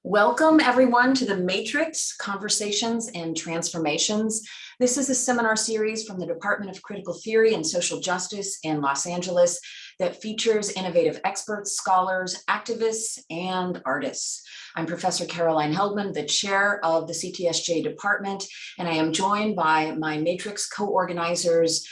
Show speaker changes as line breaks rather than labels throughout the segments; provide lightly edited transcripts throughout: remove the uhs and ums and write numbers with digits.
Welcome everyone to the Matrix Conversations and Transformations. This is a seminar series from the Department of Critical Theory and Social Justice in Los Angeles that features innovative experts, scholars, activists, and artists. I'm Professor Caroline Heldman, the chair of the CTSJ department, and I am joined by my Matrix co-organizers,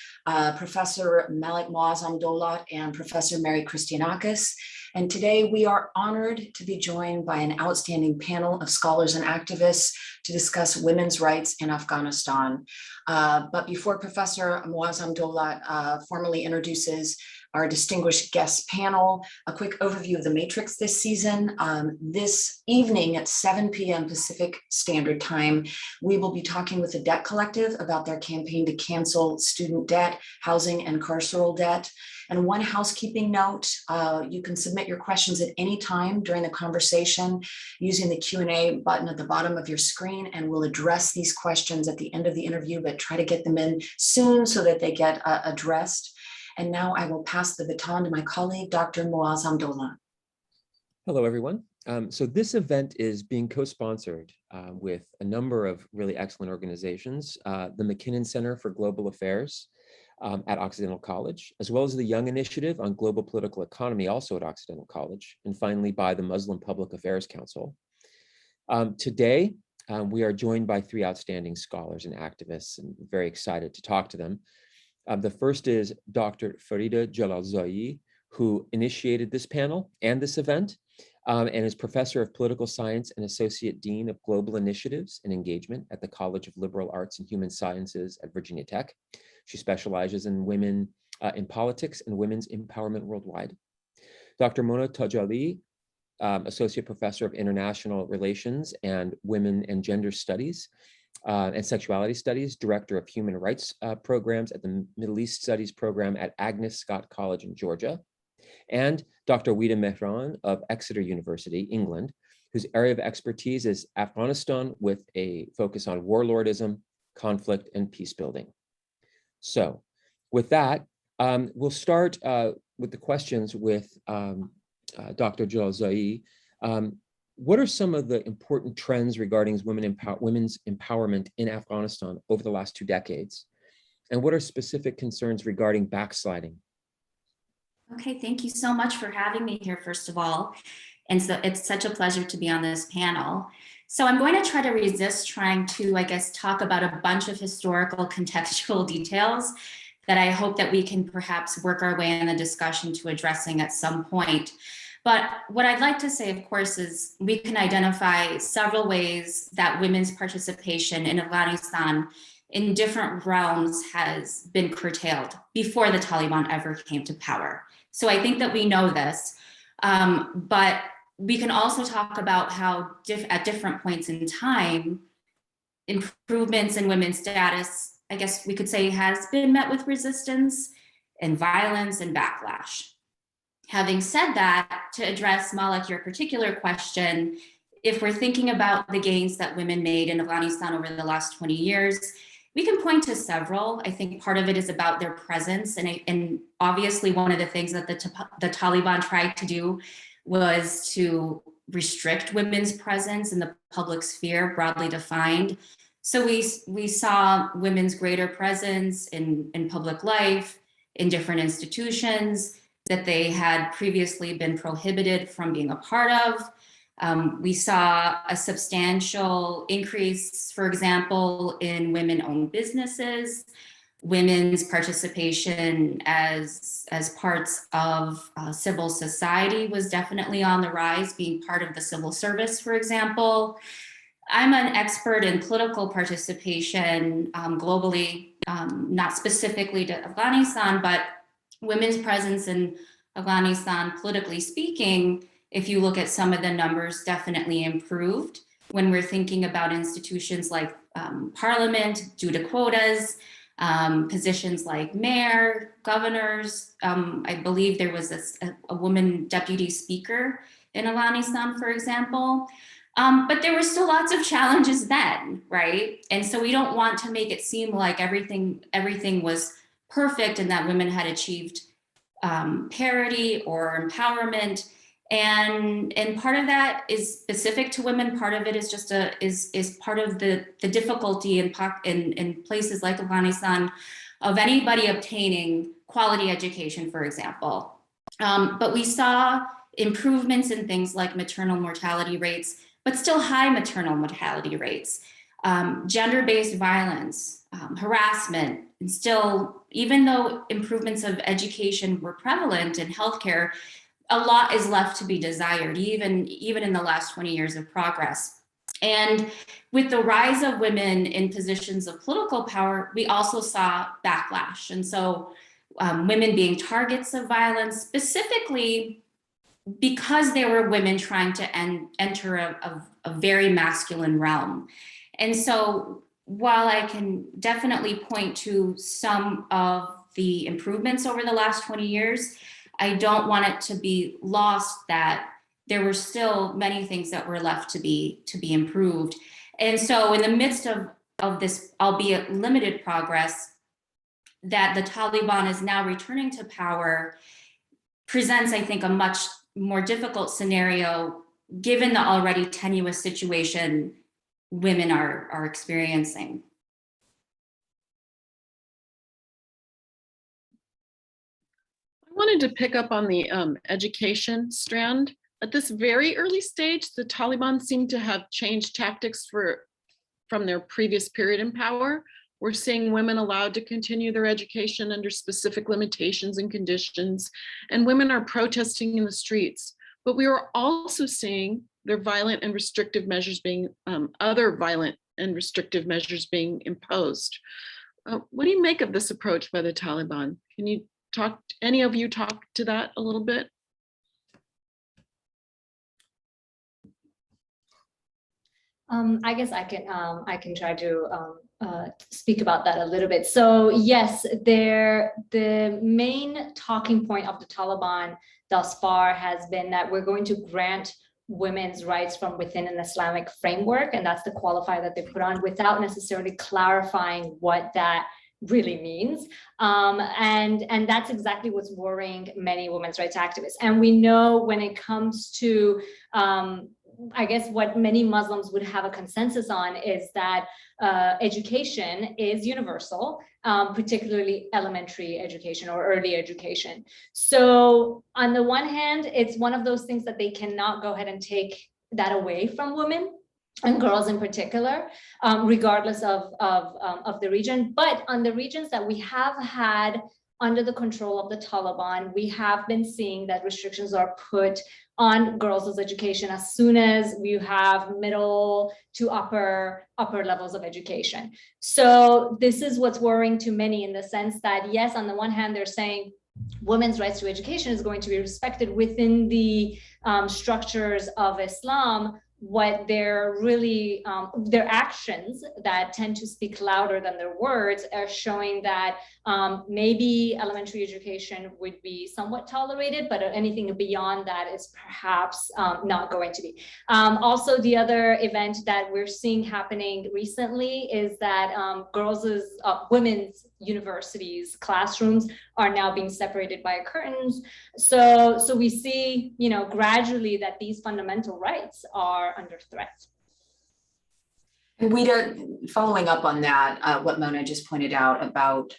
Professor Malik Moazzam-Doulat and Professor Mary Christianakis. And today we are honored to be joined by an outstanding panel of scholars and activists to discuss women's rights in Afghanistan. But before Professor Moazzam-Doulat formally introduces our distinguished guest panel, a quick overview of the Matrix this season. This evening at 7 p.m. Pacific Standard Time, we will be talking with the Debt Collective about their campaign to cancel student debt, housing, and carceral debt. And one housekeeping note, you can submit your questions at any time during the conversation using the Q&A button at the bottom of your screen, and we'll address these questions at the end of the interview, but try to get them in soon so that they get addressed. And now I will pass the baton to my colleague, Dr. Moazzam-Doulat.
Hello, everyone. So this event is being co-sponsored with a number of really excellent organizations, the McKinnon Center for Global Affairs at Occidental College, as well as the Young Initiative on Global Political Economy, also at Occidental College, and finally by the Muslim Public Affairs Council. Today, we are joined by three outstanding scholars and activists, and very excited to talk to them. The first is Dr. Farida Jalalzai, who initiated this panel and this event, and is Professor of Political Science and Associate Dean of Global Initiatives and Engagement at the College of Liberal Arts and Human Sciences at Virginia Tech. She specializes in women in politics and women's empowerment worldwide. Dr. Mona Tajali, Associate Professor of International Relations and Women and Gender Studies and Sexuality Studies, Director of Human Rights Programs at the Middle East Studies Program at Agnes Scott College in Georgia. And Dr. Weeda Mehran of Exeter University, England, whose area of expertise is Afghanistan with a focus on warlordism, conflict, and peace building. So with that, we'll start with the questions with Dr. Jalazai. What are some of the important trends regarding women's empowerment in Afghanistan over the last 2 decades? And what are specific concerns regarding backsliding?
Okay, thank you so much for having me here, first of all. And so it's such a pleasure to be on this panel. So I'm going to try to resist trying to, talk about a bunch of historical contextual details that I hope that we can perhaps work our way in the discussion to addressing at some point. But what I'd like to say, of course, is we can identify several ways that women's participation in Afghanistan in different realms has been curtailed before the Taliban ever came to power. So I think that we know this, but we can also talk about how at different points in time, improvements in women's status, I guess we could say, has been met with resistance and violence and backlash. Having said that, to address, Malik, your particular question, if we're thinking about the gains that women made in Afghanistan over the last 20 years, we can point to several. I think part of it is about their presence. And obviously one of the things that the Taliban tried to do was to restrict women's presence in the public sphere, broadly defined. So we saw women's greater presence in public life, in different institutions that they had previously been prohibited from being a part of. We saw a substantial increase, for example, in women-owned businesses. Women's participation as parts of civil society was definitely on the rise, being part of the civil service, for example. I'm an expert in political participation globally, not specifically to Afghanistan, but women's presence in Afghanistan, politically speaking, if you look at some of the numbers, definitely improved when we're thinking about institutions like parliament, due to quotas, positions like mayor, governors. I believe there was a woman deputy speaker in Afghanistan, for example. But there were still lots of challenges then, right? And so we don't want to make it seem like everything was perfect and that women had achieved parity or empowerment. And part of that is specific to women. Part of it is just is part of the difficulty in places like Afghanistan of anybody obtaining quality education, for example. But we saw improvements in things like maternal mortality rates, but still high maternal mortality rates, gender-based violence, harassment, and still, even though improvements of education were prevalent in healthcare, a lot is left to be desired, even in the last 20 years of progress. And with the rise of women in positions of political power, we also saw backlash. And so women being targets of violence, specifically because they were women trying to enter a very masculine realm. And so while I can definitely point to some of the improvements over the last 20 years, I don't want it to be lost that there were still many things that were left to be improved. And so in the midst of this, albeit limited progress, that the Taliban is now returning to power presents, I think, a much more difficult scenario given the already tenuous situation women are experiencing.
I wanted to pick up on the education strand. At this very early stage, the Taliban seem to have changed tactics from their previous period in power. We're seeing women allowed to continue their education under specific limitations and conditions, and women are protesting in the streets. But we are also seeing their violent and restrictive measures being, other violent and restrictive measures being imposed. What do you make of this approach by the Taliban? Can you any of you talk to that a little bit?
I guess I can try to speak about that a little bit. So yes, the main talking point of the Taliban thus far has been that we're going to grant women's rights from within an Islamic framework, and that's the qualifier that they put on without necessarily clarifying what that really means. And that's exactly what's worrying many women's rights activists. And we know when it comes to I guess what many Muslims would have a consensus on is that education is universal, particularly elementary education or early education. So on the one hand, it's one of those things that they cannot go ahead and take that away from women and girls in particular, regardless of the region. But on the regions that we have had under the control of the Taliban, we have been seeing that restrictions are put on girls' education as soon as we have middle to upper levels of education. So this is what's worrying to many, in the sense that, yes, on the one hand, they're saying women's rights to education is going to be respected within the structures of Islam. What they're really, their actions that tend to speak louder than their words are showing that maybe elementary education would be somewhat tolerated, but anything beyond that is perhaps not going to be. Also, the other event that we're seeing happening recently is that women's universities classrooms are now being separated by curtains. So we see, gradually that these fundamental rights are under threat.
And Weeda, following up on that, what Mona just pointed out about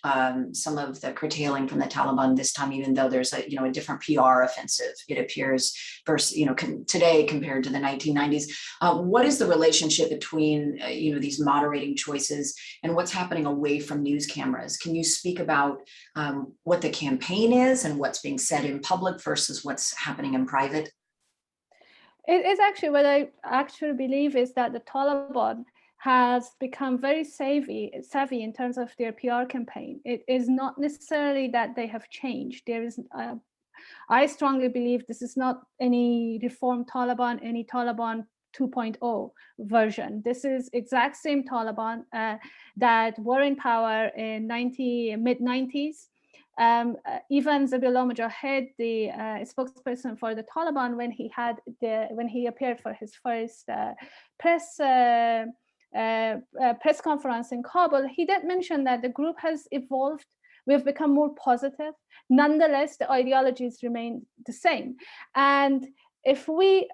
some of the curtailing from the Taliban this time, even though there's a different PR offensive, it appears, versus today compared to the 1990s. What is the relationship between these moderating choices and what's happening away from news cameras? Can you speak about what the campaign is and what's being said in public versus what's happening in private?
It is actually what I actually believe is that the Taliban has become very savvy in terms of their PR campaign. It is not necessarily that they have changed. There is, I strongly believe this is not any reformed Taliban, any Taliban 2.0 version. This is exact same Taliban that were in power in mid-90s. Even Zabiullah Mujahid, the spokesperson for the Taliban, when he appeared for his first press conference in Kabul, he did mention that the group has evolved. We have become more positive. Nonetheless, the ideologies remain the same. And if we,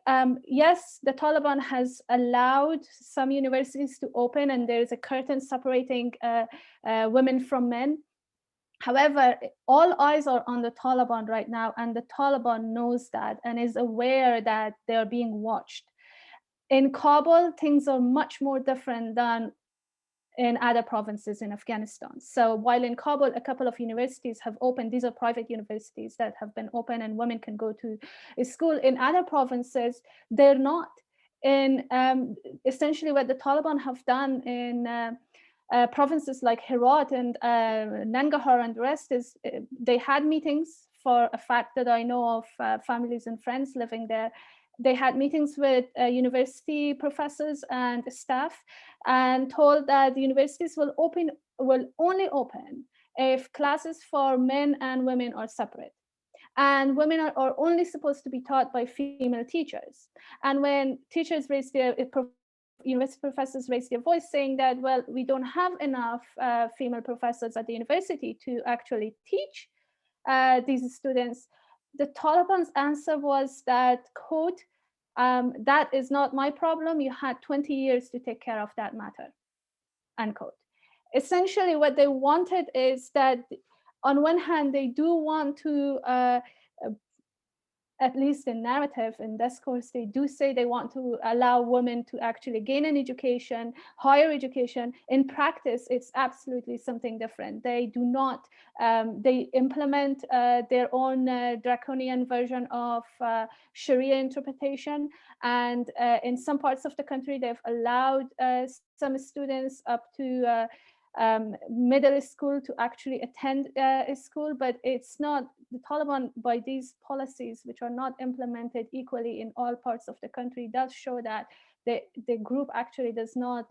yes, the Taliban has allowed some universities to open, and there's a curtain separating women from men. However, all eyes are on the Taliban right now, and the Taliban knows that and is aware that they're being watched. In Kabul, things are much more different than in other provinces in Afghanistan. So while in Kabul, a couple of universities have opened, these are private universities that have been open and women can go to a school. In other provinces, they're not. In essentially what the Taliban have done in provinces like Herat and Nangarhar and the rest is they had meetings, for a fact that I know of families and friends living there. They had meetings with university professors and staff and told that the universities will only open if classes for men and women are separate. And women are only supposed to be taught by female teachers. And when teachers raise their, university professors raise their voice saying that, well, we don't have enough female professors at the university to actually teach these students, the Taliban's answer was that, quote, that is not my problem. You had 20 years to take care of that matter, unquote. Essentially, what they wanted is that, on one hand, they do want to, at least in narrative, in discourse, they do say they want to allow women to actually gain an education, higher education. In practice, it's absolutely something different. They do not, they implement their own draconian version of Sharia interpretation. And in some parts of the country, they've allowed some students up to middle school to actually attend a school, but it's not the Taliban, by these policies, which are not implemented equally in all parts of the country, does show that the group actually does not,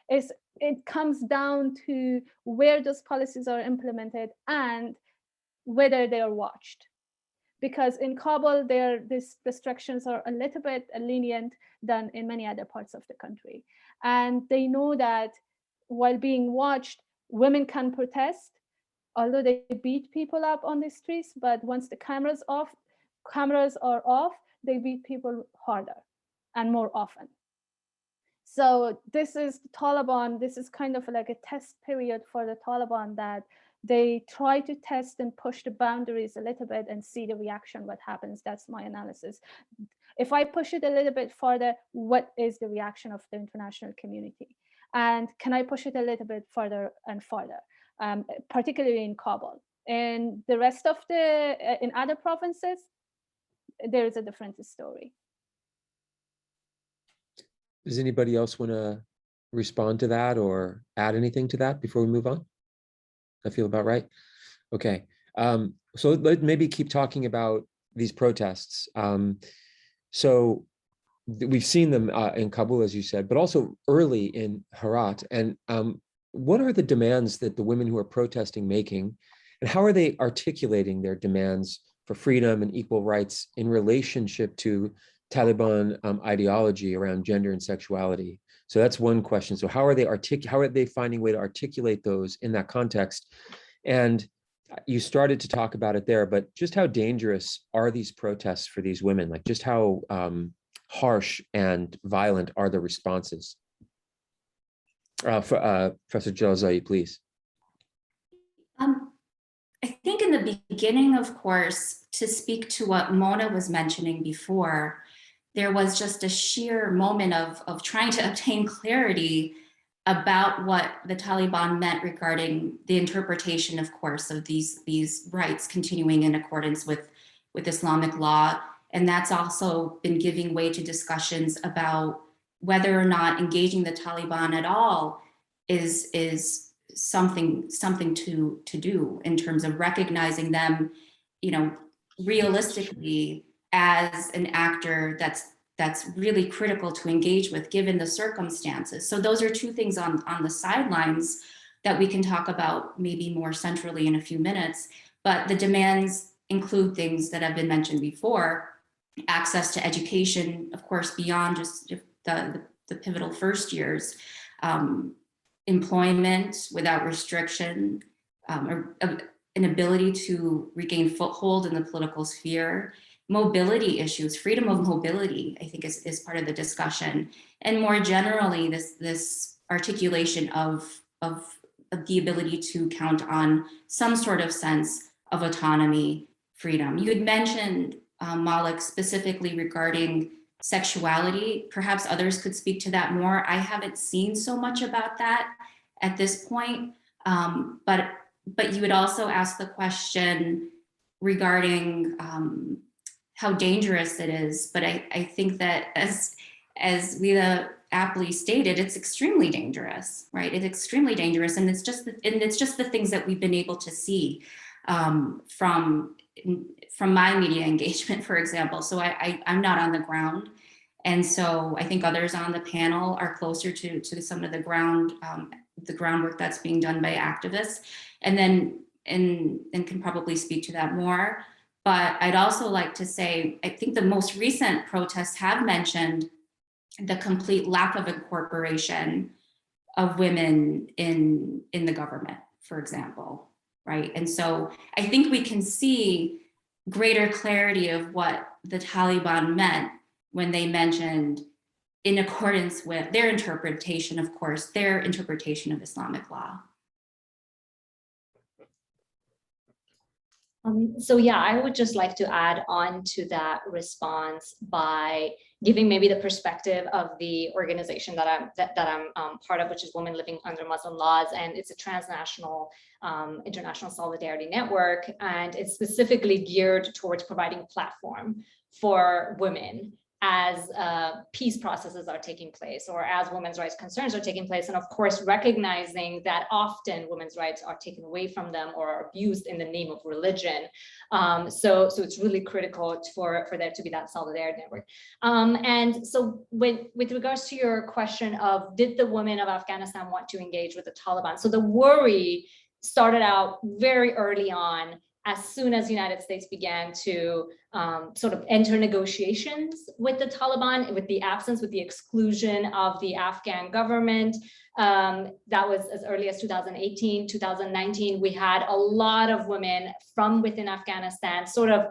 it comes down to where those policies are implemented and whether they are watched. Because in Kabul, these restrictions are a little bit lenient than in many other parts of the country. And they know that while being watched, women can protest, although they beat people up on the streets, but once the cameras are off, they beat people harder and more often. So this is the Taliban, this is kind of like a test period for the Taliban, that they try to test and push the boundaries a little bit and see the reaction, what happens. That's my analysis. If I push it a little bit further, what is the reaction of the international community? And can I push it a little bit further and further, particularly in Kabul? And the rest of in other provinces, there is a different story.
Does anybody else want to respond to that or add anything to that before we move on? I feel about right. Okay, so let's maybe keep talking about these protests. So we've seen them in Kabul, as you said, but also early in Herat. And what are the demands that the women who are protesting making, and how are they articulating their demands for freedom and equal rights in relationship to Taliban ideology around gender and sexuality? So that's one question. So how are they finding a way to articulate those in that context? And you started to talk about it there, but just how dangerous are these protests for these women? Like, just how harsh and violent are the responses? Professor Jalazai, please.
I think in the beginning, of course, to speak to what Mona was mentioning before, there was just a sheer moment of trying to obtain clarity about what the Taliban meant regarding the interpretation, of course, of these rights continuing in accordance with Islamic law. And that's also been giving way to discussions about whether or not engaging the Taliban at all is something to do in terms of recognizing them, realistically as an actor that's really critical to engage with given the circumstances. So those are two things on the sidelines that we can talk about maybe more centrally in a few minutes. But the demands include things that have been mentioned before: access to education, of course, beyond just the pivotal first years, employment without restriction, or an ability to regain foothold in the political sphere, mobility issues, freedom of mobility, I think is part of the discussion. And more generally, this articulation of the ability to count on some sort of sense of autonomy, freedom. You had mentioned, Malik, specifically regarding sexuality. Perhaps others could speak to that more. I haven't seen so much about that at this point, but you would also ask the question regarding how dangerous it is. But I think that as Weeda aptly stated, it's extremely dangerous, right? It's extremely dangerous, and it's just the things that we've been able to see from my media engagement, for example. So I'm not on the ground, and so I think others on the panel are closer to some of the groundwork that's being done by activists, and can probably speak to that more. But I'd also like to say, I think the most recent protests have mentioned the complete lack of incorporation of women in the government, for example, right? And so I think we can see greater clarity of what the Taliban meant when they mentioned, in accordance with their interpretation, of course, their interpretation of Islamic law.
So yeah, I would just like to add on to that response by giving maybe the perspective of the organization that I'm part of, which is Women Living Under Muslim Laws, and it's a transnational international solidarity network, and it's specifically geared towards providing a platform for women as peace processes are taking place, or as women's rights concerns are taking place, and of course recognizing that often women's rights are taken away from them or are abused in the name of religion. So it's really critical for there to be that solidarity network. And so with regards to your question of, did the women of Afghanistan want to engage with the Taliban? So the worry started out very early on, as soon as the United States began to sort of enter negotiations with the Taliban, with the exclusion of the Afghan government. That was as early as 2018, 2019. We had a lot of women from within Afghanistan sort of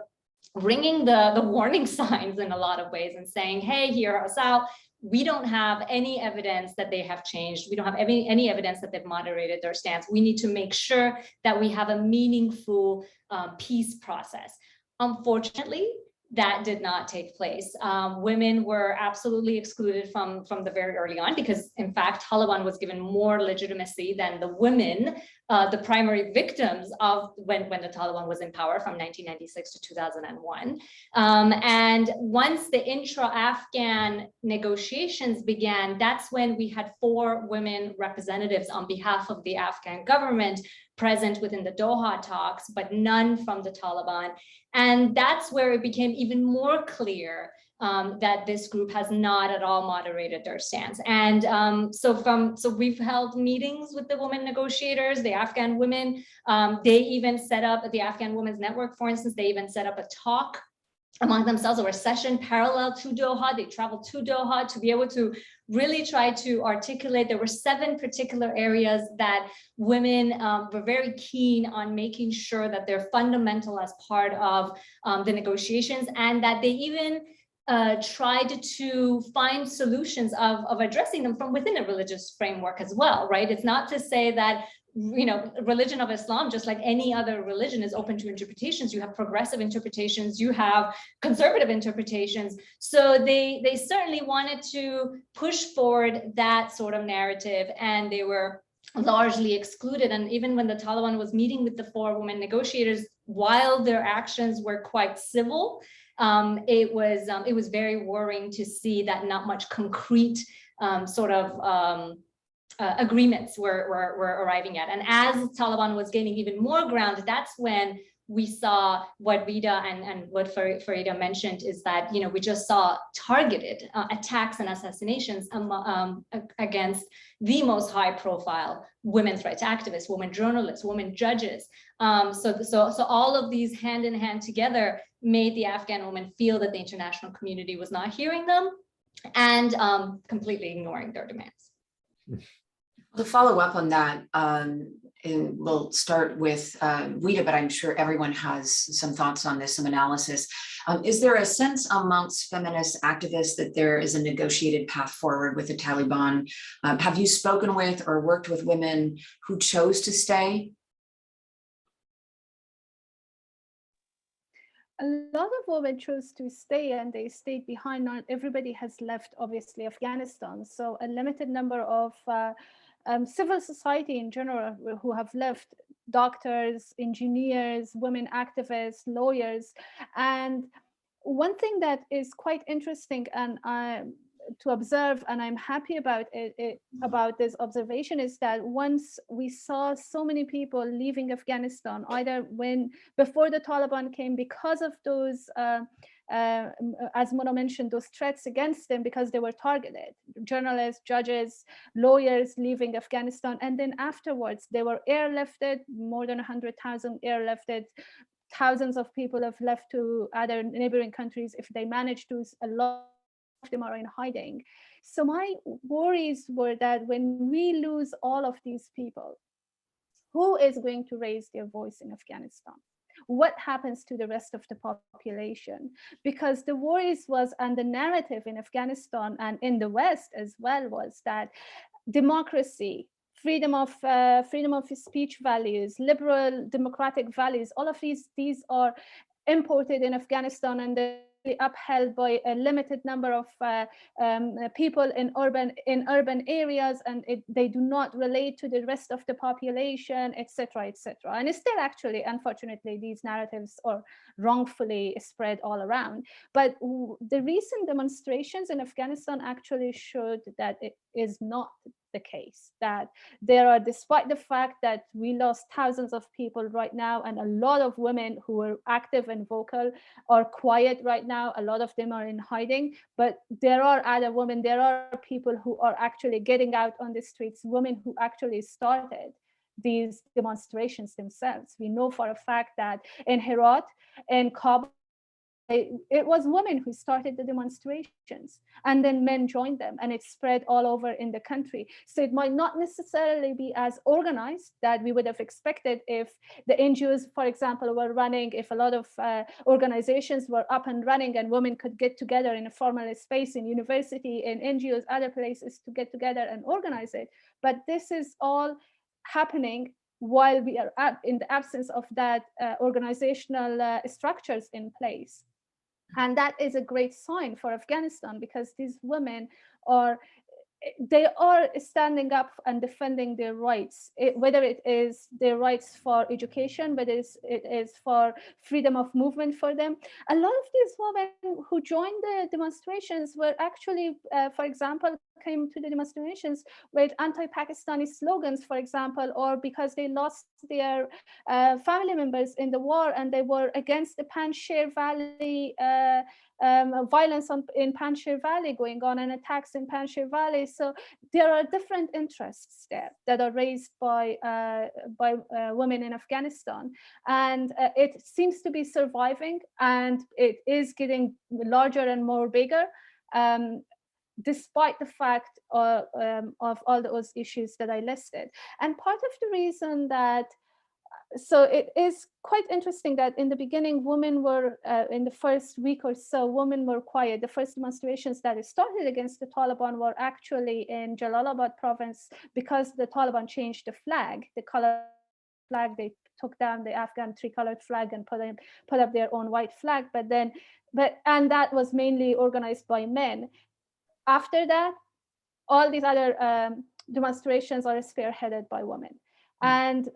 ringing the warning signs in a lot of ways and saying, hey, hear us out. We don't have any evidence that they have changed. We don't have any evidence that they've moderated their stance. We need to make sure that we have a meaningful peace process. Unfortunately, that did not take place. Women were absolutely excluded from the very early on, because in fact, Taliban was given more legitimacy than the women, the primary victims of when the Taliban was in power from 1996 to 2001. And once the intra-Afghan negotiations began, that's when we had 4 women representatives on behalf of the Afghan government present within the Doha talks, but none from the Taliban. And that's where it became even more clear that this group has not at all moderated their stance. And so we've held meetings with the women negotiators, the Afghan women. They even set up, the Afghan Women's Network, for instance, they even set up a talk among themselves, or a session parallel to Doha. They traveled to Doha to be able to really try to articulate. There were 7 particular areas that women were very keen on making sure that they're fundamental as part of the negotiations, and that they even tried to find solutions of addressing them from within a religious framework as well, right? It's not to say that, you know, religion of Islam, just like any other religion, is open to interpretations. You have progressive interpretations, you have conservative interpretations. So they certainly wanted to push forward that sort of narrative, and they were largely excluded. And even when the Taliban was meeting with the 4 women negotiators, while their actions were quite civil, it was very worrying to see that not much concrete agreements were arriving at. And as Taliban was gaining even more ground, that's when we saw what Weeda and what Farida mentioned, is that, you know, we just saw targeted attacks and assassinations against the most high profile women's rights activists, women journalists, women judges. So all of these hand in hand together made the Afghan women feel that the international community was not hearing them and completely ignoring their demands.
To follow up on that, and we'll start with Weeda, but I'm sure everyone has some thoughts on this, some analysis. Is there a sense amongst feminist activists that there is a negotiated path forward with the Taliban? Have you spoken with or worked with women who chose to stay?
A lot of women chose to stay and they stayed behind. Not everybody has left, obviously, Afghanistan. So a limited number of civil society in general who have left: doctors, engineers, women activists, lawyers. And one thing that is quite interesting and to observe, and I'm happy about about this observation, is that once we saw so many people leaving Afghanistan, either before the Taliban came, because of those as Mona mentioned, those threats against them, because they were targeted: journalists, judges, lawyers leaving Afghanistan. And then afterwards they were airlifted, more than 100,000 airlifted. Thousands of people have left to other neighboring countries if they manage to. A lot of them are in hiding. So my worries were that when we lose all of these people, who is going to raise their voice in Afghanistan? What happens to the rest of the population? Because the worries was, and the narrative in Afghanistan and in the West as well, was that democracy, freedom of speech values, liberal democratic values, all of these are imported in Afghanistan, and they're upheld by a limited number of people in urban areas, and they do not relate to the rest of the population, etc., etc. And it's still, actually, unfortunately, these narratives are wrongfully spread all around. But the recent demonstrations in Afghanistan actually showed that it is not the case, that there are, despite the fact that we lost thousands of people right now, and a lot of women who were active and vocal are quiet right now, a lot of them are in hiding, but there are other women, there are people who are actually getting out on the streets, women who actually started these demonstrations themselves. We know for a fact that in Herat, in Kabul, it was women who started the demonstrations, and then men joined them, and it spread all over in the country. So it might not necessarily be as organized that we would have expected if the NGOs, for example, were running, if a lot of organizations were up and running and women could get together in a formal space, in university, in NGOs, other places, to get together and organize it. But this is all happening while we are in the absence of that organizational structures in place. And that is a great sign for Afghanistan, because these women are standing up and defending their rights, whether it is their rights for education, whether it is for freedom of movement for them. A lot of these women who joined the demonstrations were actually, for example, came to the demonstrations with anti-Pakistani slogans, for example, or because they lost their family members in the war, and they were against the Panjshir Valley violence in Panjshir Valley going on, and attacks in Panjshir Valley. So there are different interests there that are raised by women in Afghanistan, and it seems to be surviving, and it is getting larger and more bigger, despite the fact of all those issues that I listed. And part of the reason that, so it is quite interesting that in the beginning, women were, in the first week or so, women were quiet. The first demonstrations that started against the Taliban were actually in Jalalabad province, because the Taliban changed the flag, the color flag. They took down the Afghan three-colored flag and put up their own white flag. And that was mainly organized by men. After that, all these other demonstrations are spearheaded by women. And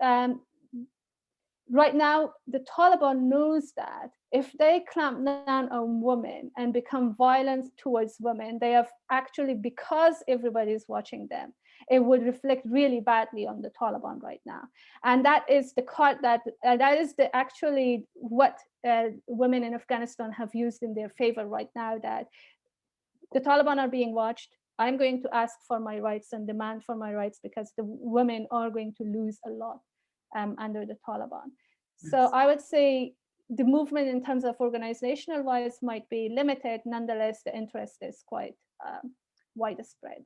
right now, the Taliban knows that if they clamp down on women and become violent towards women, they have actually, because everybody's watching them, it would reflect really badly on the Taliban right now. And that is the card that is actually what women in Afghanistan have used in their favor right now, that the Taliban are being watched. I'm going to ask for my rights and demand for my rights, because the women are going to lose a lot under the Taliban. So I would say the movement in terms of organizational wise might be limited. Nonetheless, the interest is quite widespread.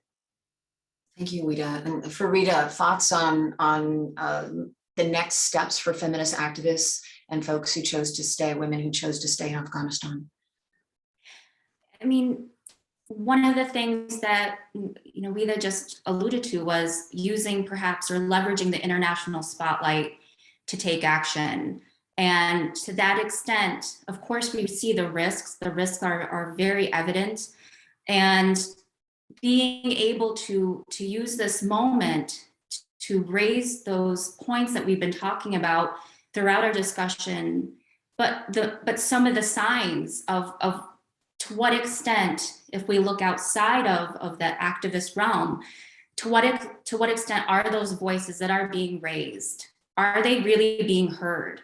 Thank you, Weeda. And Farida, thoughts on the next steps for feminist activists and folks who chose to stay, women who chose to stay in Afghanistan?
I mean, one of the things that, Weeda just alluded to was using perhaps or leveraging the international spotlight to take action. And to that extent, of course, we see the risks. The risks are very evident. And being able to use this moment to raise those points that we've been talking about throughout our discussion, but some of the signs of to what extent, if we look outside of the activist realm, to what extent are those voices that are being raised? Are they really being heard?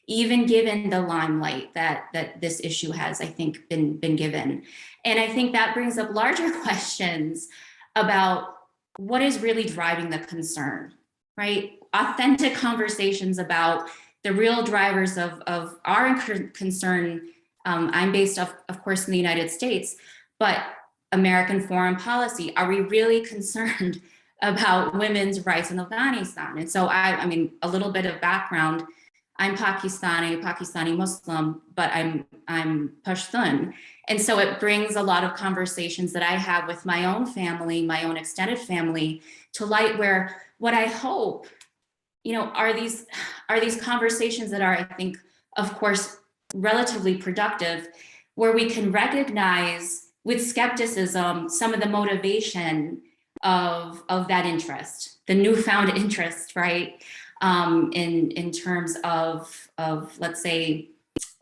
Even given the limelight that this issue has, I think, been given. And I think that brings up larger questions about what is really driving the concern, right? Authentic conversations about the real drivers of our concern. I'm based, of course, in the United States, but American foreign policy. Are we really concerned about women's rights in Afghanistan? And so I mean, a little bit of background. I'm Pakistani Muslim, but I'm Pashtun. And so it brings a lot of conversations that I have with my own family, my own extended family, to light, where what I hope, are these conversations that are, I think, of course, relatively productive, where we can recognize with skepticism some of the motivation of that interest, the newfound interest, right? In terms of let's say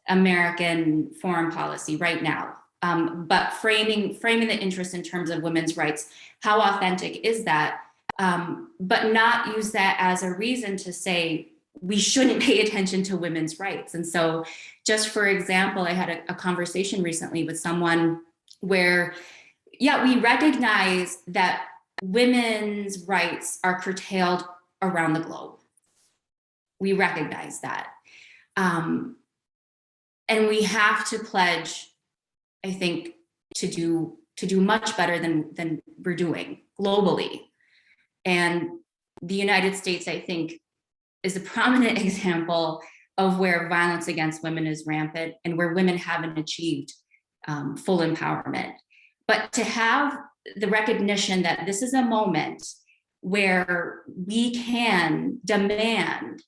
American foreign policy right now, but framing the interest in terms of women's rights. How authentic is that? But not use that as a reason to say we shouldn't pay attention to women's rights. And so, just for example, I had a conversation recently with someone where, yeah, we recognize that women's rights are curtailed around the globe. We recognize that. And we have to pledge, I think, to do much better than we're doing globally. And the United States, I think, is a prominent example of where violence against women is rampant and where women haven't achieved full empowerment. But to have the recognition that this is a moment where we can demand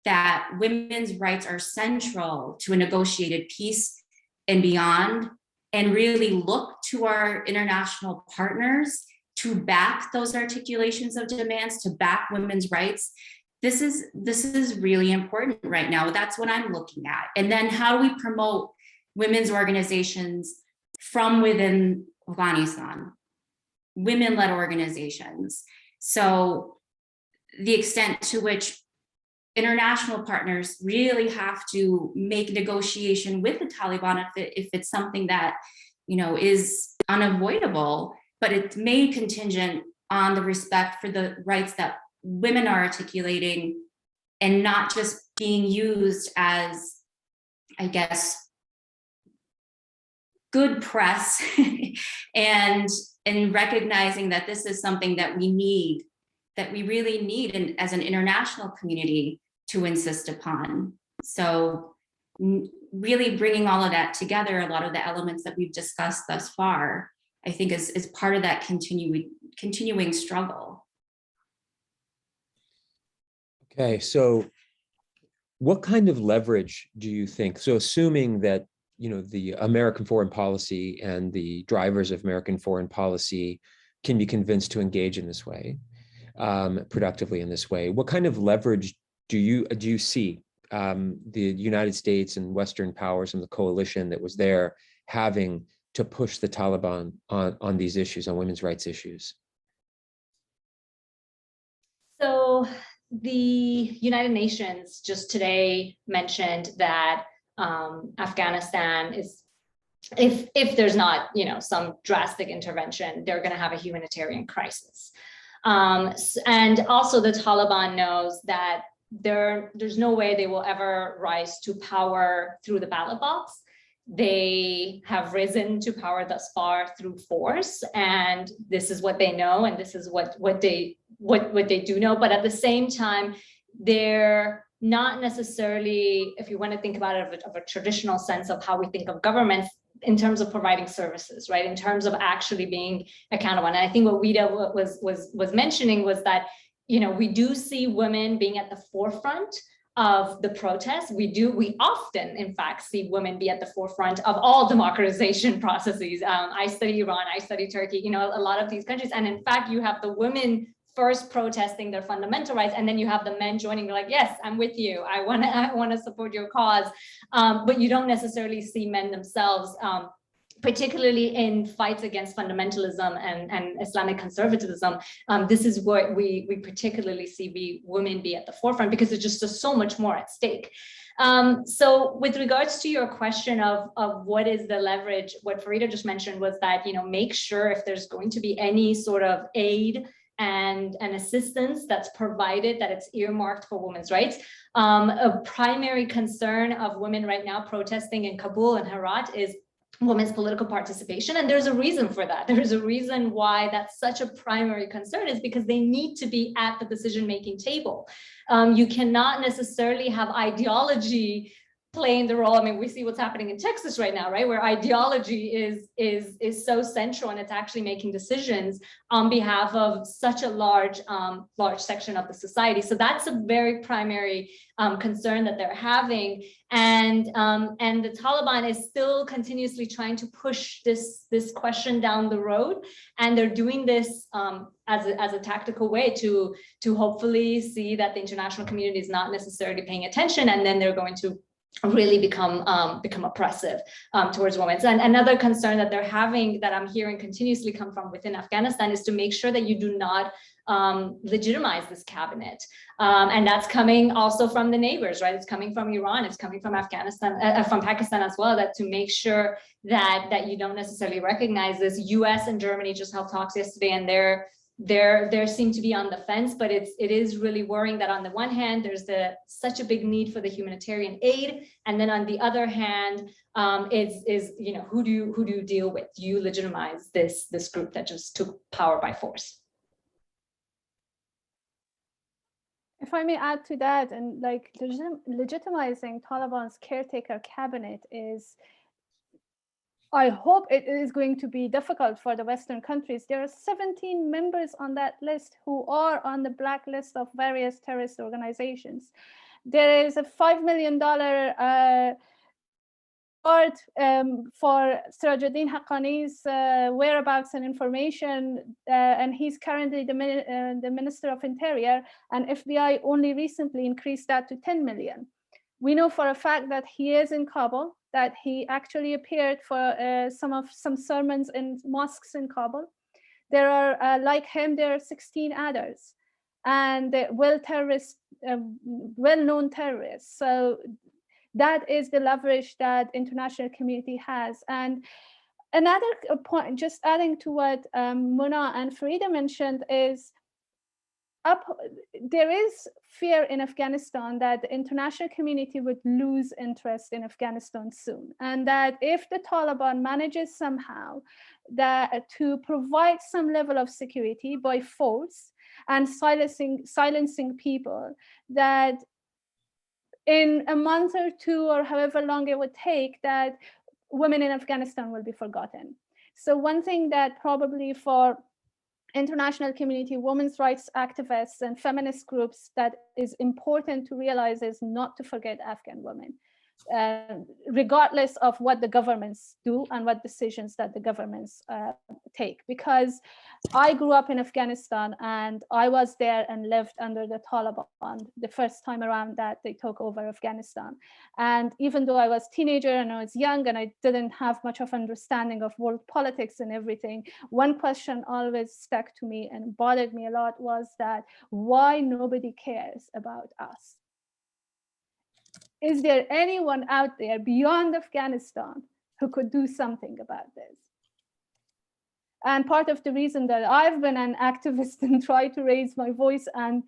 that women's rights are central to a negotiated peace and beyond, and really look to our international partners to back those articulations of demands, to back women's rights. This is really important right now. That's what I'm looking at. And then how do we promote women's organizations from within Afghanistan, women-led organizations? So the extent to which international partners really have to make negotiation with the Taliban if it's something that is unavoidable, but it's made contingent on the respect for the rights that women are articulating, and not just being used as, I guess, good press and recognizing that this is something that we need, that we really need as an international community to insist upon. So really bringing all of that together, a lot of the elements that we've discussed thus far, I think is part of that continuing struggle.
Okay, so what kind of leverage do you think? So assuming that the American foreign policy and the drivers of American foreign policy can be convinced to engage in this way, productively in this way, what kind of leverage do you see the United States and Western powers and the coalition that was there having to push the Taliban on these issues, on women's rights issues?
So the United Nations just today mentioned that Afghanistan is, if there's not some drastic intervention, they're going to have a humanitarian crisis. And also the Taliban knows that there's no way they will ever rise to power through the ballot box. they have risen to power thus far through force, and this is what they know, and this is what they do know. But at the same time, they're not necessarily, if you want to think about it of a traditional sense of how we think of governments, in terms of providing services, right? In terms of actually being accountable. And I think what Weeda was mentioning was that, you know, we do see women being at the forefront of the protests. We often, in fact, see women be at the forefront of all democratization processes. I study Iran, I study Turkey, you know, a lot of these countries. And in fact, you have the women first protesting their fundamental rights, and then you have the men joining, like, yes, I'm with you, I want to support your cause. But you don't necessarily see men themselves, particularly in fights against fundamentalism and Islamic conservatism. This is what we particularly see women be at the forefront, because there's just so much more at stake. So with regards to your question of what is the leverage, what Farida just mentioned was that, you know, make sure if there's going to be any sort of aid and assistance that's provided, that it's earmarked for women's rights. A primary concern of women right now protesting in Kabul and Herat is women's political participation. And there's a reason for that. There's a reason why that's such a primary concern, is because they need to be at the decision-making table. You cannot necessarily have ideology playing the role. I mean, we see what's happening in Texas right now, right? Where ideology is so central, and it's actually making decisions on behalf of such a large section of the society. So that's a very primary concern that they're having. And the Taliban is still continuously trying to push this question down the road. And they're doing this as a tactical way to hopefully see that the international community is not necessarily paying attention. And then they're going to really become oppressive towards women. And another concern that they're having, that I'm hearing continuously come from within Afghanistan, is to make sure that you do not legitimize this cabinet. And that's coming also from the neighbors, right? It's coming from Iran, it's coming from Afghanistan, from Pakistan as well, that to make sure that you don't necessarily recognize this. US and Germany just held talks yesterday, and they seem to be on the fence, but it is really worrying that on the one hand, there's such a big need for the humanitarian aid, and then on the other hand, is you know, who do you deal with? Do you legitimize this group that just took power by force?
If I may add to that, and like legitimizing Taliban's caretaker cabinet is, I hope it is going to be difficult for the Western countries. There are 17 members on that list who are on the blacklist of various terrorist organizations. There is a $5 million reward for Sirajuddin Haqqani's whereabouts and information, and he's currently the Minister of Interior, and FBI only recently increased that to 10 million. We know for a fact that he is in Kabul, that he actually appeared for some sermons in mosques in Kabul. There are, like him, there are 16 others, and they're well-known terrorists. So that is the leverage that international community has. And another point, just adding to what Mona and Farida mentioned, is there is fear in Afghanistan that the international community would lose interest in Afghanistan soon, and that if the Taliban manages somehow to provide some level of security by force and silencing people, that in a month or two, or however long it would take, that women in Afghanistan will be forgotten. So one thing that probably for international community, women's rights activists and feminist groups, that is important to realize is not to forget Afghan women, regardless of what the governments do and what decisions that the governments take. Because I grew up in Afghanistan, and I was there and lived under the Taliban the first time around that they took over Afghanistan. And even though I was a teenager and I was young and I didn't have much of understanding of world politics and everything, one question always stuck to me and bothered me a lot was that why nobody cares about us? Is there anyone out there beyond Afghanistan who could do something about this? And part of the reason that I've been an activist and try to raise my voice and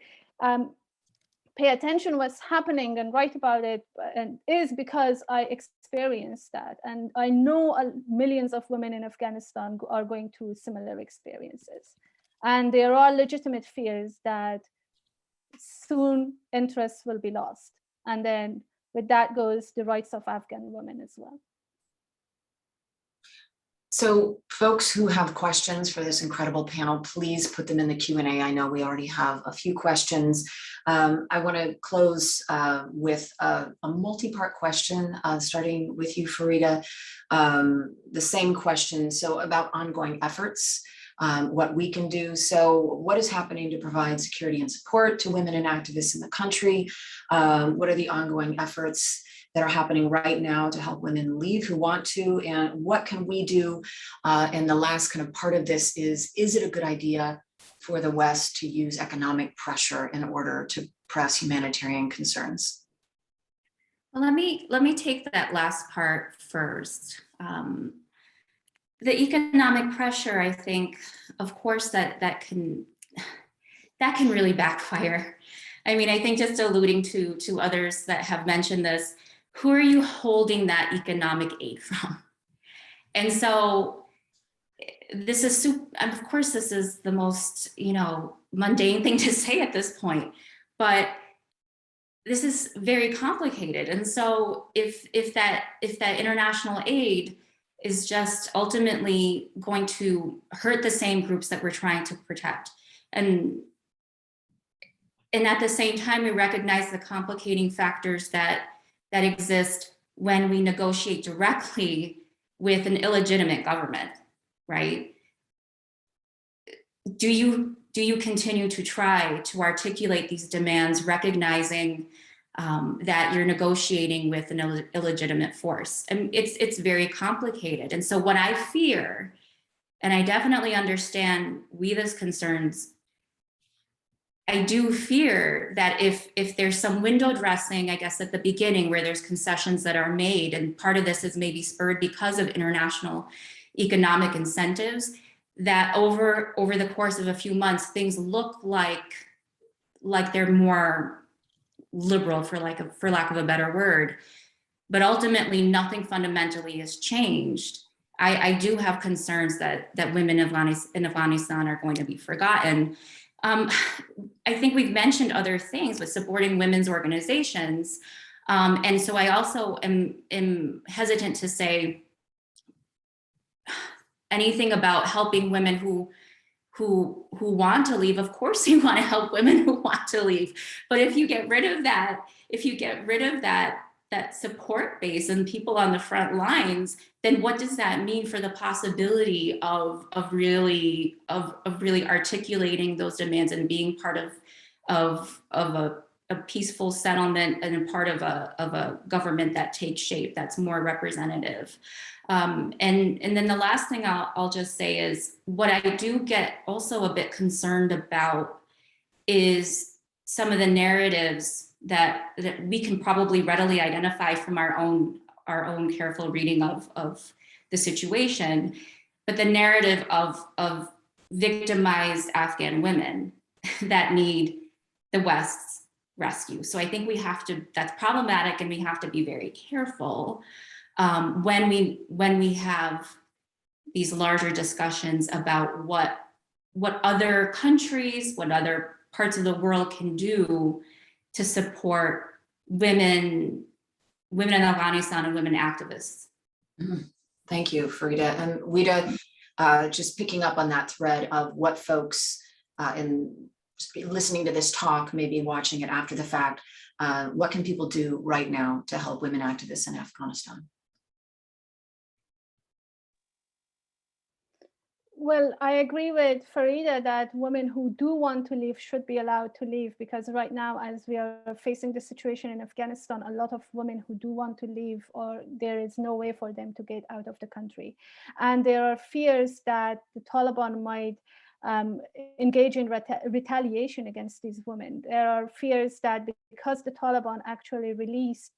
pay attention what's happening and write about it, and is because I experienced that. And I know millions of women in Afghanistan are going through similar experiences. And there are legitimate fears that soon interests will be lost. And then with that goes the rights of Afghan women as well.
So folks who have questions for this incredible panel, please put them in the Q&A. I know we already have a few questions. I want to close with a multi-part question, starting with you, Farida. The same question, so about ongoing efforts, what we can do. So what is happening to provide security and support to women and activists in the country? What are the ongoing efforts that are happening right now to help women leave who want to, and what can we do? And the last kind of part of this is it a good idea for the West to use economic pressure in order to press humanitarian concerns?
Well, let me take that last part first. The economic pressure, I think, of course, that can really backfire. I mean, I think just alluding to others that have mentioned this, who are you holding that economic aid from? And so this is, of course, this is the most, mundane thing to say at this point, but this is very complicated. And so if that international aid is just ultimately going to hurt the same groups that we're trying to protect, and at the same time, we recognize the complicating factors that exist when we negotiate directly with an illegitimate government, right? Do you continue to try to articulate these demands, recognizing that you're negotiating with an illegitimate force? And it's very complicated. And so what I fear, and I definitely understand Weeda's concerns, I do fear that if there's some window dressing, I guess, at the beginning where there's concessions that are made, and part of this is maybe spurred because of international economic incentives, that over the course of a few months, things look like they're more liberal, for lack of a better word, but ultimately nothing fundamentally has changed. I do have concerns that women in Afghanistan are going to be forgotten. I think we've mentioned other things with supporting women's organizations. And so I also am hesitant to say anything about helping women who want to leave. Of course you want to help women who want to leave. But if you get rid of that, that support base and people on the front lines, then what does that mean for the possibility of really articulating those demands and being part of a peaceful settlement and part of a government that takes shape, that's more representative? And then the last thing I'll just say is, what I do get also a bit concerned about is some of the narratives that we can probably readily identify from our own careful reading of the situation, but the narrative of victimized Afghan women that need the West's rescue. So I think that's problematic, and we have to be very careful when we have these larger discussions about what other countries, what other parts of the world can do to support women in Afghanistan and women activists.
Thank you, Farida. And Weeda, just picking up on that thread of what folks in listening to this talk, maybe watching it after the fact, what can people do right now to help women activists in Afghanistan?
Well, I agree with Farida that women who do want to leave should be allowed to leave, because right now, as we are facing the situation in Afghanistan, a lot of women who do want to leave, or there is no way for them to get out of the country. And there are fears that the Taliban might engage in retaliation against these women. There are fears that because the Taliban actually released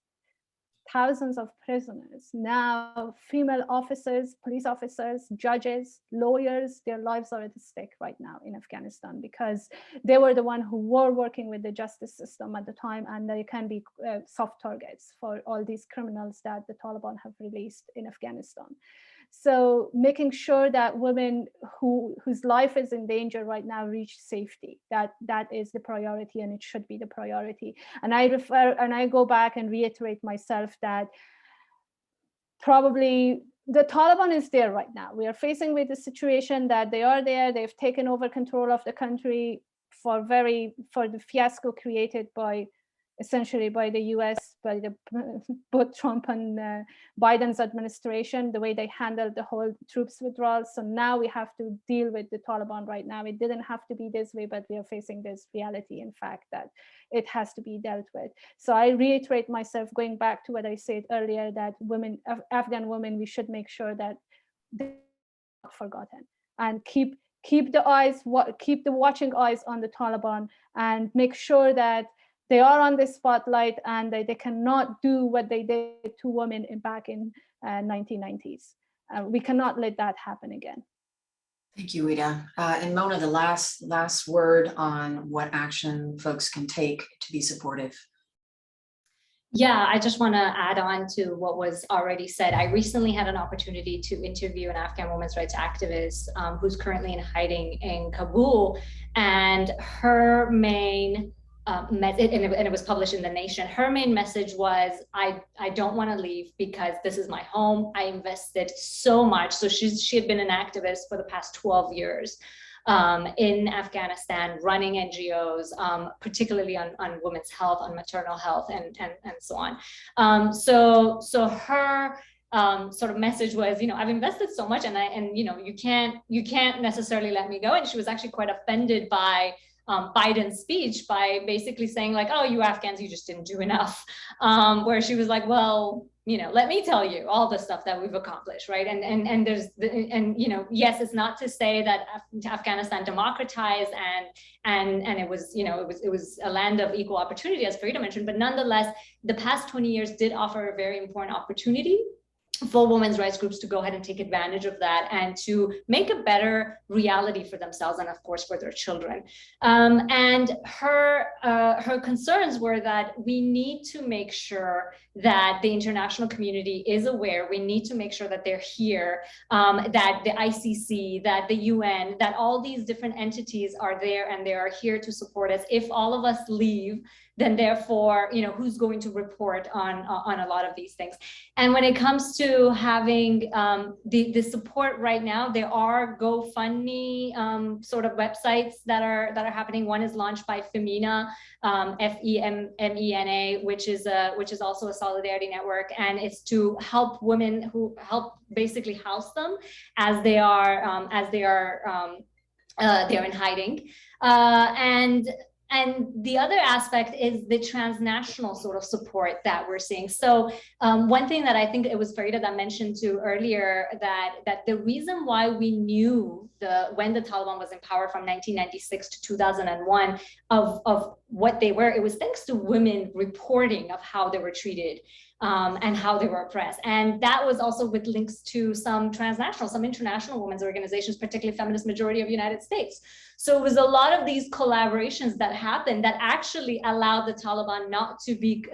thousands of prisoners. Now, female officers, police officers, judges, lawyers, their lives are at stake right now in Afghanistan because they were the ones who were working with the justice system at the time, and they can be soft targets for all these criminals that the Taliban have released in Afghanistan. So making sure that women whose life is in danger right now reach safety, that is the priority, and it should be the priority. And I go back and reiterate myself that probably the Taliban is there right now. We are facing with the situation that they are there. They've taken over control of the country for the fiasco created essentially by the US, by both Trump and Biden's administration, the way they handled the whole troops withdrawal. So now we have to deal with the Taliban right now. It didn't have to be this way, but we are facing this reality, in fact, that it has to be dealt with. So I reiterate myself, going back to what I said earlier, that women, Afghan women, we should make sure that they're not forgotten, and keep the watching eyes on the Taliban, and make sure that they are on the spotlight, and they cannot do what they did to women back in 1990s. We cannot let that happen again.
Thank you, Weeda. And Mona, the last word on what action folks can take to be supportive.
Yeah, I just want to add on to what was already said. I recently had an opportunity to interview an Afghan women's rights activist who's currently in hiding in Kabul, and her main and it was published in The Nation. Her main message was, I don't want to leave because this is my home. I invested so much. So she had been an activist for the past 12 years in Afghanistan, running NGOs, particularly on women's health, on maternal health, and so on. So her sort of message was, I've invested so much, and you can't necessarily let me go. And she was actually quite offended by Biden's speech, by basically saying like, oh, you Afghans, you just didn't do enough. Where she was like, well, let me tell you all the stuff that we've accomplished, right? And yes, it's not to say that Afghanistan democratized and it was, it was a land of equal opportunity, as Farida mentioned, but nonetheless, the past 20 years did offer a very important opportunity for women's rights groups to go ahead and take advantage of that and to make a better reality for themselves and, of course, for their children. And her concerns were that we need to make sure that the international community is aware. We need to make sure that they're here, that the ICC, that the UN, that all these different entities are there and they are here to support us. If all of us leave, then therefore, who's going to report on a lot of these things? And when it comes to having the support right now, there are GoFundMe sort of websites that are happening. One is launched by Femina, FEMENA, which is also a solidarity network, and it's to help women who help basically house them as they are they're in hiding. And the other aspect is the transnational sort of support that we're seeing. So one thing that I think it was Farida that mentioned too earlier, that the reason why we knew when the Taliban was in power from 1996 to 2001 of what they were, it was thanks to women reporting of how they were treated and how they were oppressed. And that was also with links to some international women's organizations, particularly Feminist Majority of the United States. So it was a lot of these collaborations that happened that actually allowed the Taliban not to be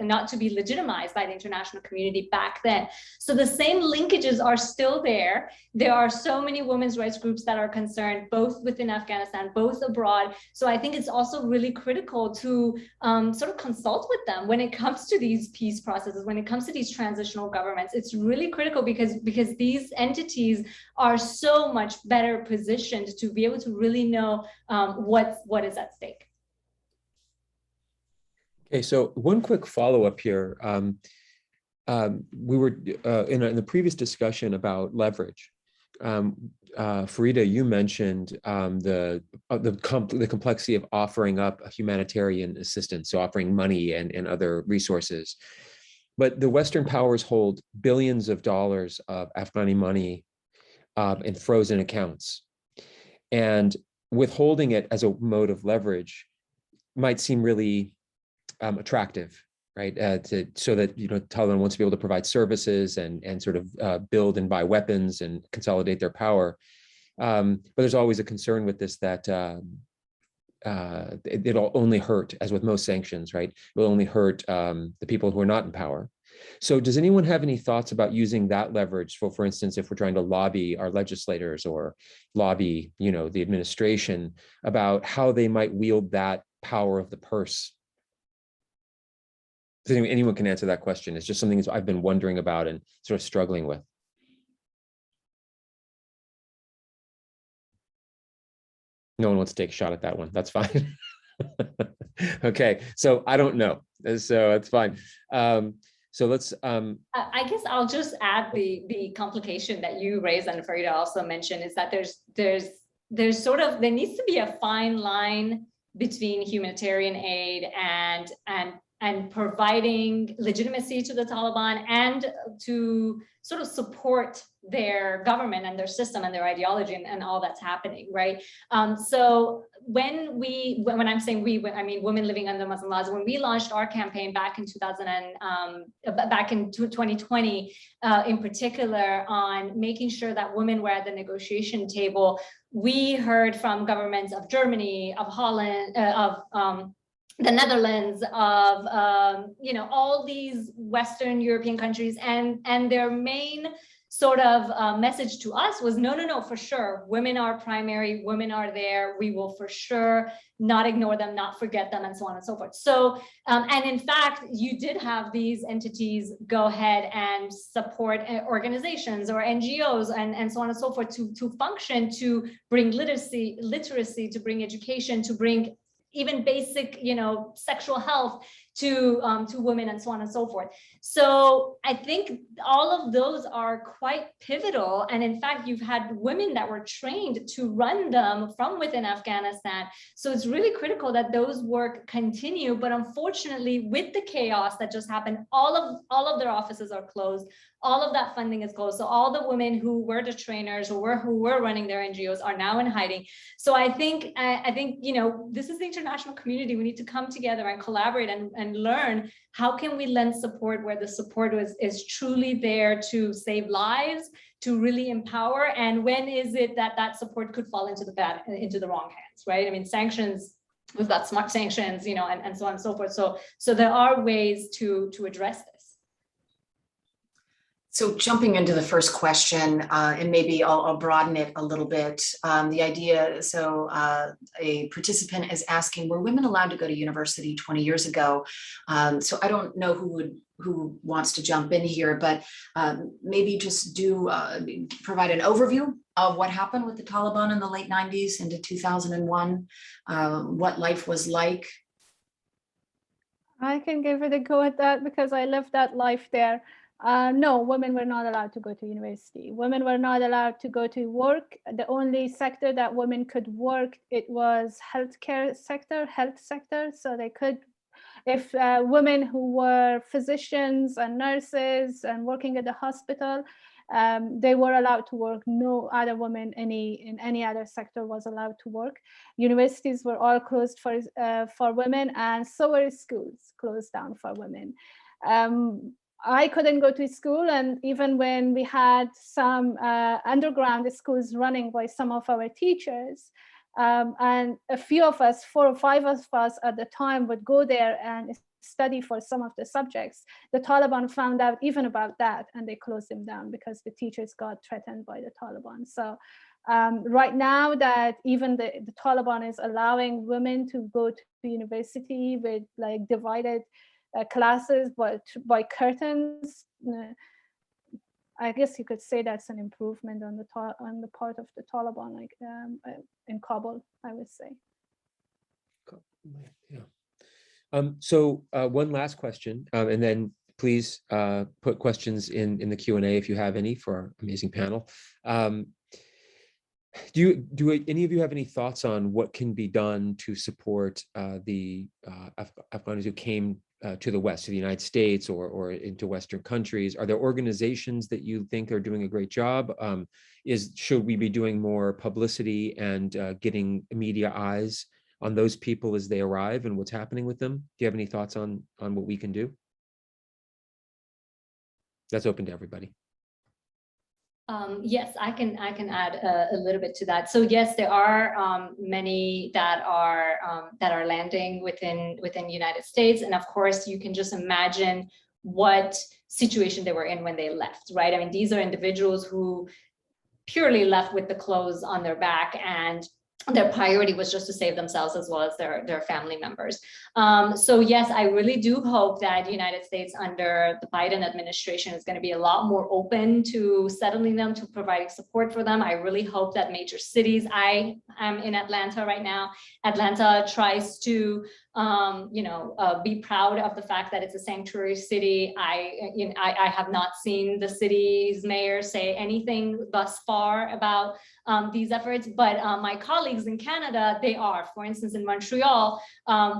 legitimized by the international community back then. So the same linkages are still there. There are so many women's rights groups that are concerned, both within Afghanistan, both abroad. So I think it's also really critical to sort of consult with them when it comes to these peace processes, when it comes to these transitional governments. It's really critical because these entities are so much better positioned to be able to really know what is at stake.
Okay, so one quick follow-up here. We were in the previous discussion about leverage. Farida, you mentioned the complexity of offering up humanitarian assistance, so offering money and other resources. But the Western powers hold billions of dollars of Afghani money in frozen accounts. And withholding it as a mode of leverage might seem really attractive right? So that Taliban wants to be able to provide services and sort of build and buy weapons and consolidate their power. But there's always a concern with this that it'll only hurt, as with most sanctions, right? It will only hurt the people who are not in power. So does anyone have any thoughts about using that leverage for instance, if we're trying to lobby our legislators or lobby, the administration about how they might wield that power of the purse? Anyone can answer that question. It's just something that I've been wondering about and sort of struggling with. No one wants to take a shot at that one. That's fine. Okay, so I don't know. So it's fine. So let's.
I guess I'll just add the complication that you raised and Farida also mentioned is that there's sort of, there needs to be a fine line between humanitarian aid and providing legitimacy to the Taliban and to sort of support their government and their system and their ideology and all that's happening, right? So when I'm saying we, I mean women living under Muslim laws, when we launched our campaign back in 2020, in particular on making sure that women were at the negotiation table, we heard from governments of Germany, of Holland, of the Netherlands, of all these Western European countries, and their main sort of message to us was no, for sure, women are primary, women are there, we will for sure not ignore them, not forget them, and so on and so forth. So and in fact, you did have these entities go ahead and support organizations or NGOs and so on and so forth to function, to bring literacy, to bring education, to bring even basic, sexual health to women and so on and so forth. So I think all of those are quite pivotal. And in fact, you've had women that were trained to run them from within Afghanistan. So it's really critical that those work continue. But unfortunately, with the chaos that just happened, all of their offices are closed. All of that funding is closed. So all the women who were the trainers who were running their NGOs are now in hiding. So I think this is the international community. We need to come together and collaborate and learn how can we lend support where the support is truly there to save lives, to really empower, and when is it that support could fall into the wrong hands, right? I mean, sanctions, we've got smart sanctions, and so on and so forth. So there are ways to address this.
So jumping into the first question, and maybe I'll broaden it a little bit. The idea, so a participant is asking, were women allowed to go to university 20 years ago? So I don't know who wants to jump in here, but maybe just provide an overview of what happened with the Taliban in the late 90s into 2001, what life was like.
I can give it a go at that because I lived that life there. No, women were not allowed to go to university. Women were not allowed to go to work. The only sector that women could work, it was health sector. So they could, if women who were physicians and nurses and working at the hospital, they were allowed to work. No other woman in any other sector was allowed to work. Universities were all closed for women, and so were schools closed down for women. I couldn't go to school, and even when we had some underground schools running by some of our teachers, and a few of us, 4 or 5 of us at the time, would go there and study for some of the subjects. The Taliban found out even about that, and they closed them down because the teachers got threatened by the Taliban. So right now that even the Taliban is allowing women to go to university with like divided classes by curtains, I guess you could say that's an improvement on the part of the Taliban, like in Kabul, I would say.
Yeah. So one last question, and then please put questions in the Q&A if you have any for our amazing panel. Do any of you have any thoughts on what can be done to support the Afghans who came to the West, to the United States or into Western countries? Are there organizations that you think are doing a great job? Should we be doing more publicity and getting media eyes on those people as they arrive and what's happening with them? Do you have any thoughts on what we can do? That's open to everybody.
Yes, I can add a little bit to that. So yes, there are many that are landing within United States, and of course you can just imagine what situation they were in when they left, right? I mean, these are individuals who purely left with the clothes on their back, and their priority was just to save themselves as well as their family members. So yes, I really do hope that the United States under the Biden administration is going to be a lot more open to settling them, to providing support for them. I really hope that major cities, I am in Atlanta right now, Atlanta tries to be proud of the fact that it's a sanctuary city. I have not seen the city's mayor say anything thus far about these efforts, but my colleagues in Canada, they are. For instance, in Montreal,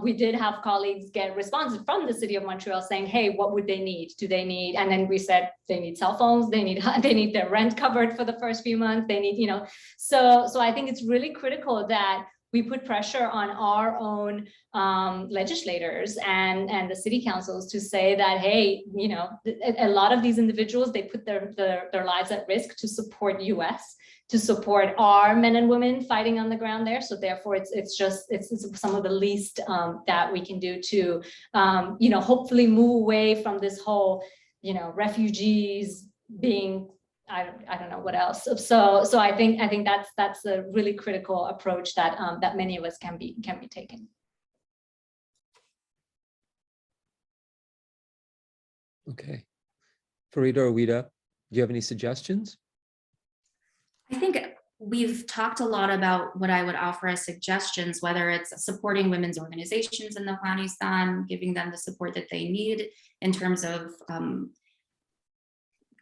we did have colleagues get responses from the city of Montreal saying, hey, what would they need? Do they need? And then we said they need cell phones, they need their rent covered for the first few months, they need, so I think it's really critical that we put pressure on our own legislators and the city councils to say that, hey, a lot of these individuals, they put their lives at risk to support US, to support our men and women fighting on the ground there. So therefore, it's some of the least that we can do to, hopefully move away from this whole, refugees being, I don't know what else. So I think that's a really critical approach that that many of us can be taking.
Okay, Farida or Weeda, do you have any suggestions?
I think we've talked a lot about what I would offer as suggestions, whether it's supporting women's organizations in Afghanistan, giving them the support that they need in terms of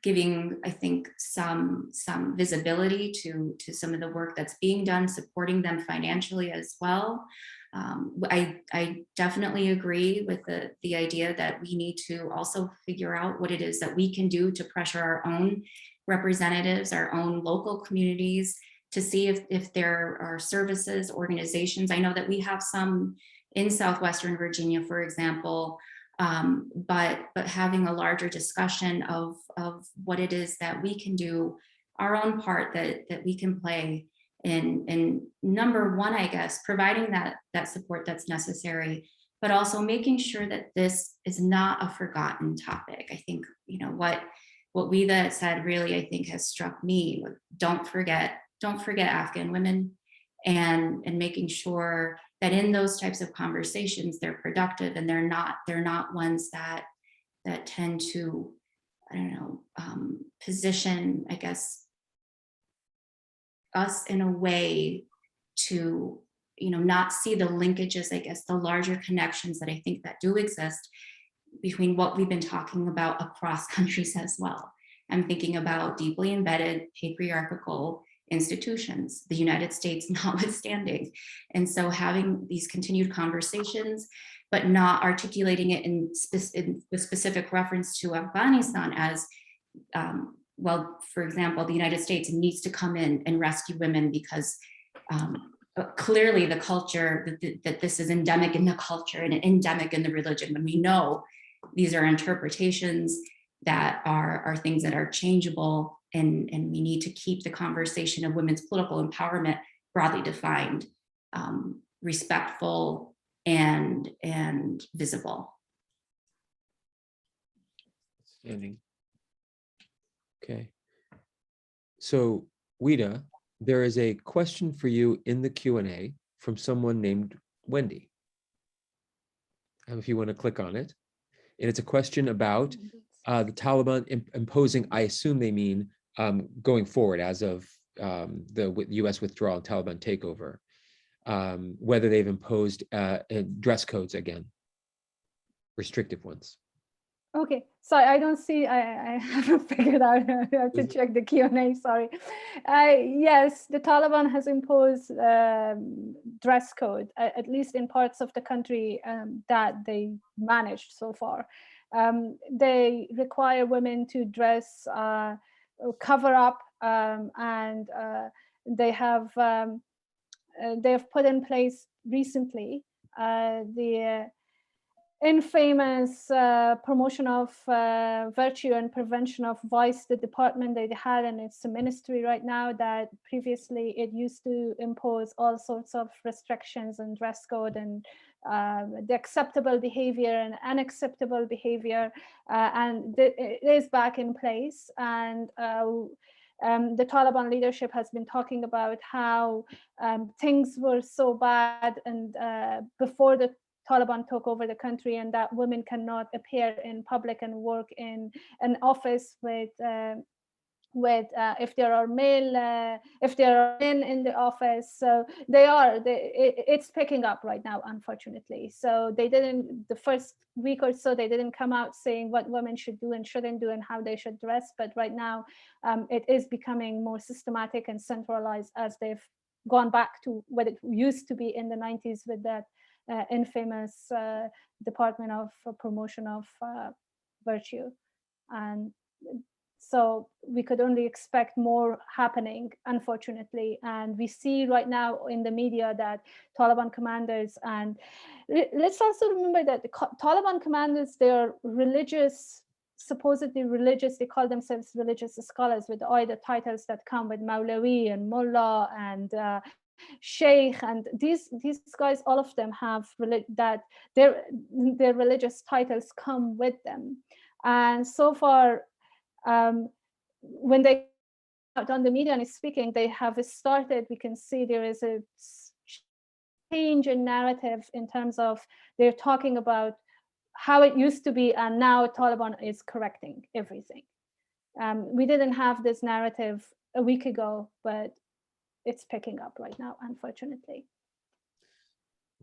giving, I think, some visibility to some of the work that's being done, supporting them financially as well. I definitely agree with the idea that we need to also figure out what it is that we can do to pressure our own representatives, our own local communities, to see if there are services, organizations. I know that we have some in Southwestern Virginia, for example, but having a larger discussion of what it is that we can do, our own part that we can play in number one, I guess, providing that support that's necessary, but also making sure that this is not a forgotten topic. I think, what Weeda said really, I think, has struck me. Don't forget Afghan women, and making sure that in those types of conversations, they're productive and they're not ones that tend to, position, I guess, us in a way to, not see the linkages, I guess, the larger connections that I think that do exist between what we've been talking about across countries as well. I'm thinking about deeply embedded patriarchal institutions, the United States notwithstanding. And so having these continued conversations, but not articulating it with specific reference to Afghanistan as, well, for example, the United States needs to come in and rescue women because clearly the culture, that this is endemic in the culture and endemic in the religion, when we know these are interpretations that are things that are changeable, and we need to keep the conversation of women's political empowerment broadly defined, respectful and visible.
Outstanding. Okay. So Weeda, there is a question for you in the Q&A from someone named Wendy. If you want to click on it. And it's a question about the Taliban imposing, I assume they mean going forward as of the US withdrawal and Taliban takeover, whether they've imposed dress codes again, restrictive ones.
Okay, so I don't see, I haven't figured out, I have to check the Q&A, sorry. Yes, the Taliban has imposed dress code, at least in parts of the country that they managed so far. They require women to dress, cover up, and they have put in place recently infamous promotion of virtue and prevention of vice, the department they had, and it's a ministry right now that previously it used to impose all sorts of restrictions and dress code and the acceptable behavior and unacceptable behavior, and it is back in place. And the Taliban leadership has been talking about how things were so bad and before the Taliban took over the country, and that women cannot appear in public and work in an office with if there are men in the office. So it's picking up right now, unfortunately. So they didn't, the first week or so, they didn't come out saying what women should do and shouldn't do and how they should dress. But right now it is becoming more systematic and centralized, as they've gone back to what it used to be in the 90s with that infamous Department of Promotion of Virtue. And so we could only expect more happening, unfortunately. And we see right now in the media that Taliban commanders, and let's also remember that the Taliban commanders, they're religious, supposedly religious, they call themselves religious scholars with all the titles that come with Maulawi and Mullah and Sheikh, and these guys, all of them have that their religious titles come with them. And so far, when they out on the media and is speaking, they have started, we can see there is a change in narrative in terms of they're talking about how it used to be, and now Taliban is correcting everything. We didn't have this narrative a week ago, but it's picking up right now, unfortunately.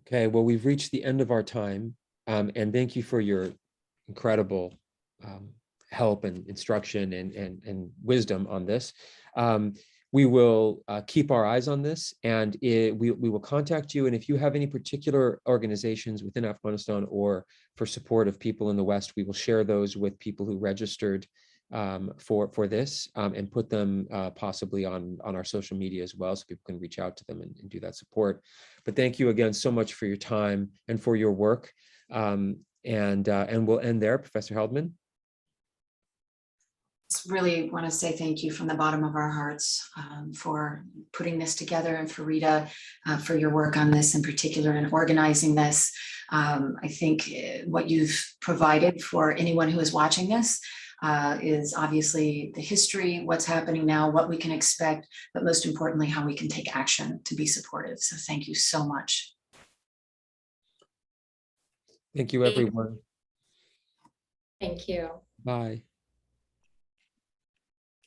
Okay, well, we've reached the end of our time, and thank you for your incredible help and instruction and wisdom on this. We will keep our eyes on this, and we will contact you. And if you have any particular organizations within Afghanistan or for support of people in the West, we will share those with people who registered for this, and put them possibly on our social media as well, so people can reach out to them and do that support. But thank you again so much for your time and for your work. And we'll end there. Professor Heldman.
Really want to say thank you from the bottom of our hearts for putting this together, and Farida for your work on this in particular and organizing this. I think what you've provided for anyone who is watching this is obviously the history, what's happening now, what we can expect, but most importantly, how we can take action to be supportive. So thank you so much.
Thank you, everyone.
Thank you.
Bye.